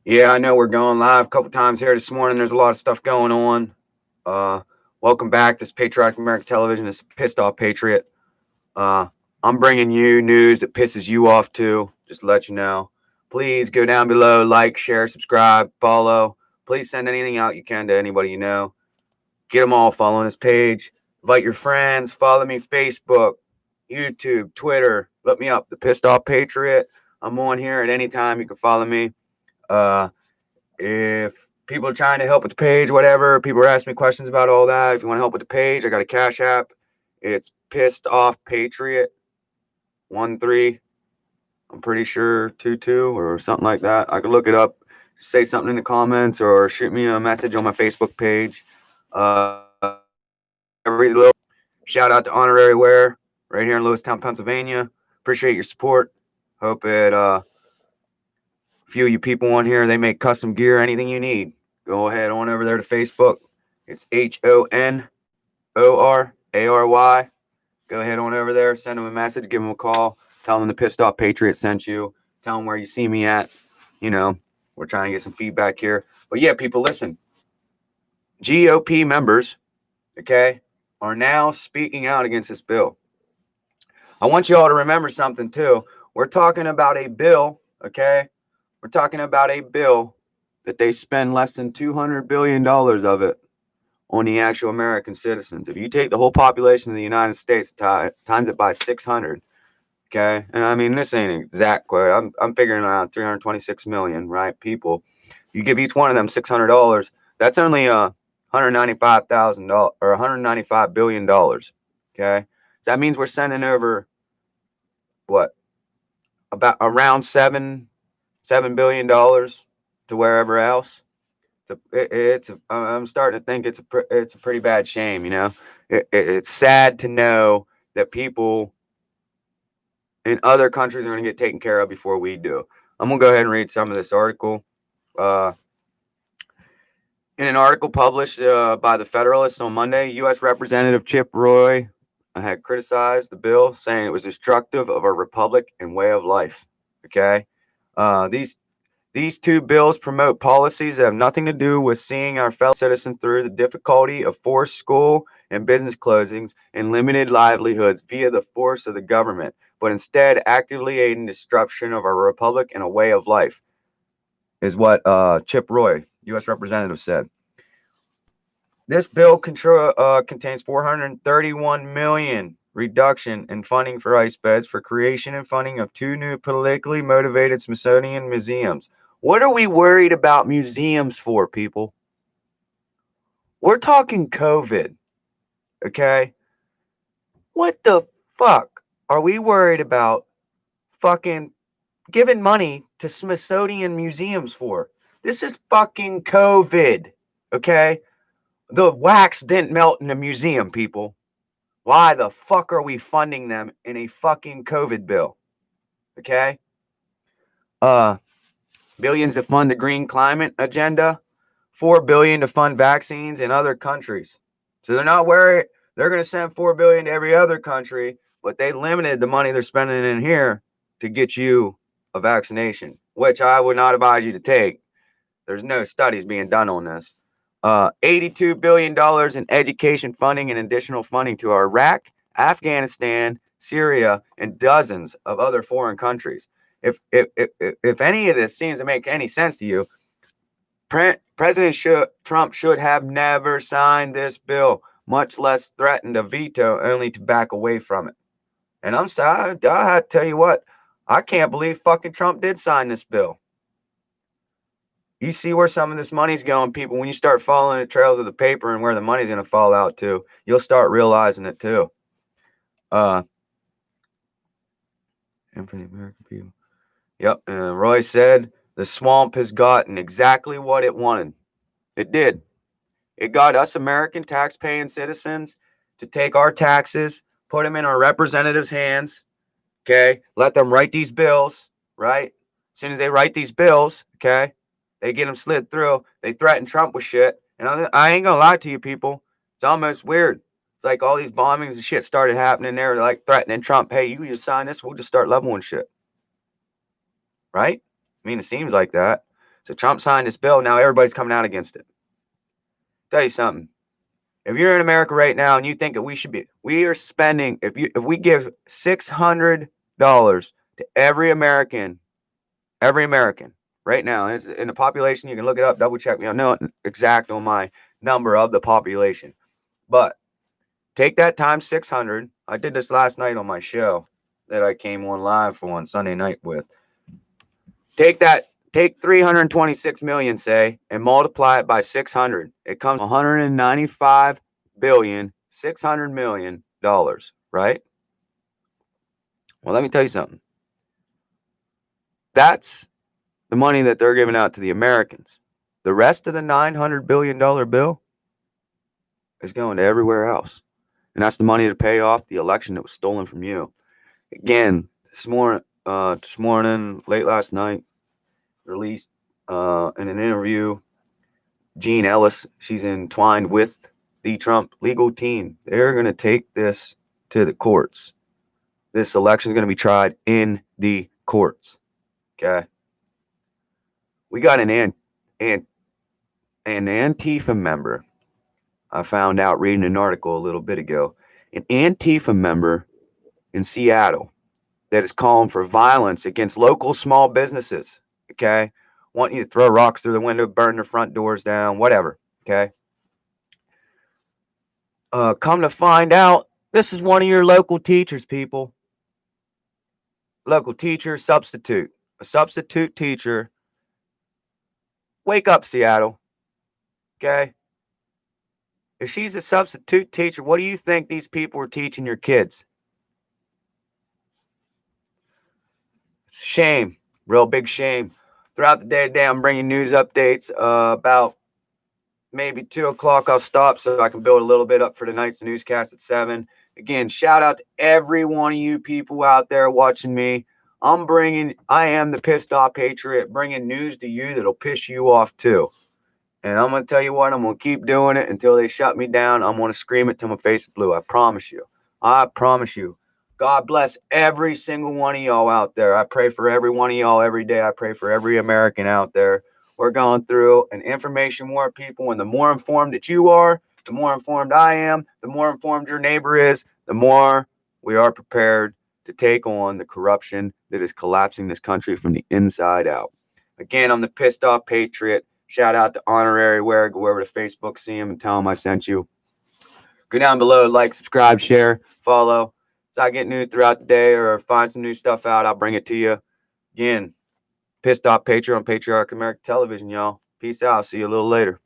Yeah, I know we're going live a couple times here this morning. There's a lot of stuff going on. Uh, Welcome back. This Patriotic American Television is Pissed Off Patriot. Uh, I'm bringing you news that pisses you off too. Just to let you know. Please go down below, like, share, subscribe, follow. Please send anything out you can to anybody you know. Get them all following this page. Invite your friends. Follow me Facebook, YouTube, Twitter. Look me up, the Pissed Off Patriot. I'm on here at any time. You can follow me. Uh, if people are trying to help with the page, whatever, people are asking me questions about all that. If you want to help with the page, I got a Cash App. It's Pissed Off Patriot 13. I'm pretty sure 22 or something like that. I can look it up. Say something in the comments or shoot me a message on my Facebook page. Every little shout out to Honorary Wear right here in Lewistown, Pennsylvania. Appreciate your support. Hope it few of you people on here, they make custom gear, anything you need. Go ahead on over there to Facebook. It's HONORARY. Go ahead on over there, send them a message, give them a call, tell them the Pissed Off Patriot sent you, tell them where you see me at. You know, we're trying to get some feedback here. But yeah, people, listen. GOP members, okay, are now speaking out against this bill. I want you all to remember something too. We're talking about a bill, okay? We're talking about a bill that they spend less than $200 billion of it on the actual American citizens. If you take the whole population of the United States, times it by 600, okay? And I mean, this ain't exact quote. I'm figuring around 326 million, right, people. You give each one of them $600, that's only $195,000 or $195 billion, okay? So that means we're sending over, what, about around $7 billion to wherever else. I'm starting to think it's a pretty bad shame. You know, it's sad to know that people in other countries are going to get taken care of before we do. I'm gonna go ahead and read some of this article. Uh, in an article published by the Federalist on Monday, U.S. Representative Chip Roy had criticized the bill, saying it was destructive of our republic and way of life. Okay, these two bills promote policies that have nothing to do with seeing our fellow citizens through the difficulty of forced school and business closings and limited livelihoods via the force of the government, but instead actively aiding destruction of our republic and a way of life, is what Chip Roy, U.S. Representative, said. This bill contains $431 million reduction in funding for ICE beds for creation and funding of two new politically motivated Smithsonian museums. What are we worried about museums for, people? We're talking COVID, okay? What the fuck are we worried about fucking giving money to Smithsonian museums for? This is fucking COVID, okay? The wax didn't melt in the museum, people. Why the fuck are we funding them in a fucking COVID bill? Okay? Billions to fund the green climate agenda, 4 billion to fund vaccines in other countries. So they're not worried. They're going to send 4 billion to every other country, but they limited the money they're spending in here to get you a vaccination, which I would not advise you to take. There's no studies being done on this. $82 billion in education funding and additional funding to Iraq, Afghanistan, Syria, and dozens of other foreign countries. If any of this seems to make any sense to you, President Trump should have never signed this bill, much less threatened a veto only to back away from it. And I'm sorry, I tell you what, I can't believe fucking Trump did sign this bill. You see where some of this money's going, people. When you start following the trails of the paper and where the money's going to fall out to, you'll start realizing it too. And for the American people. Yep. And Roy said the swamp has gotten exactly what it wanted. It did. It got us American tax-paying citizens to take our taxes, put them in our representatives' hands, okay? Let them write these bills, right? As soon as they write these bills, okay, they get them slid through. They threaten Trump with shit. And I ain't going to lie to you, people. It's almost weird. It's like all these bombings and shit started happening there. They're like threatening Trump. Hey, you just sign this, we'll just start leveling shit. Right? I mean, it seems like that. So Trump signed this bill. Now everybody's coming out against it. Tell you something. If you're in America right now and you think that we are spending, if we give $600 to every American right now, it's in the population, you can look it up, double check me. I know exact on my number of the population, but take that times 600. I did this last night on my show that I came on live for on Sunday night with. Take 326 million, say, and multiply it by 600. It comes $195,600,000,000, right? Well, let me tell you something. That's the money that they're giving out to the Americans. The rest of the $900 billion bill is going to everywhere else. And that's the money to pay off the election that was stolen from you. Again, this morning, late last night, released in an interview, Jean Ellis, she's entwined with the Trump legal team. They're going to take this to the courts. This election is going to be tried in the courts. Okay. We got an Antifa member. I found out reading an article a little bit ago. An Antifa member in Seattle that is calling for violence against local small businesses. Okay. Want you to throw rocks through the window, burn their front doors down, whatever. Okay. Come to find out, this is one of your local teachers, people. Local teacher, substitute. A substitute teacher. Wake up, Seattle. Okay. If she's a substitute teacher, what do you think these people are teaching your kids? It's a shame. Real big shame. Throughout the day, I'm bringing news updates. About maybe 2 o'clock, I'll stop so I can build a little bit up for tonight's newscast at 7. Again, shout out to every one of you people out there watching me. I am the pissed off patriot, bringing news to you that'll piss you off too. And I'm going to tell you what, I'm going to keep doing it until they shut me down. I'm going to scream it till my face is blue. I promise you. I promise you. God bless every single one of y'all out there. I pray for every one of y'all every day. I pray for every American out there. We're going through an information war, people, and the more informed that you are, the more informed I am, the more informed your neighbor is, the more we are prepared to take on the corruption that is collapsing this country from the inside out. Again, I'm the pissed off patriot. Shout out to Honorary Ware. Go over to Facebook, see him, and tell him I sent you. Go down below, like, subscribe, share, follow. So I get news throughout the day or find some new stuff out, I'll bring it to you. Again, pissed off patriot on Patriarch American Television, y'all. Peace out. See you a little later.